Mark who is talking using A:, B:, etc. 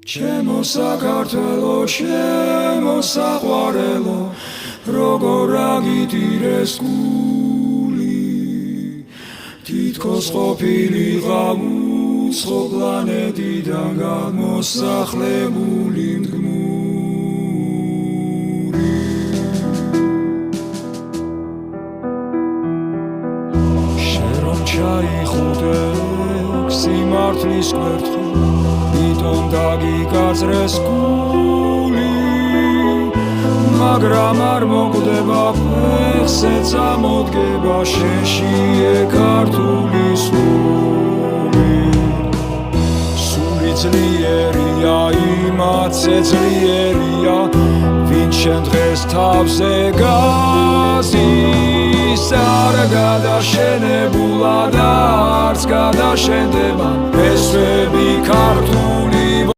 A: Ჩემო საქართველო, ჩემო საყვარელო, როგორ აგიტირეს გული, თითქოს ყოფილიყავ უცხო პლანეტიდან გამოსახლებული მდგმური. შენ რომ ჩაიხუტე სიმართლის კვერთხი, მიტომ დაგიკაწრეს გული, მაგრამ არ მოკვდება ფეხზე წამოდგება შენში ქართული სული. სული ძლიერია, იმათზე ძლიერია, ვინც შენ დღეს თავზე გაზის, არ გადაშენებულა და არც გადაშენდება ესვები ქართული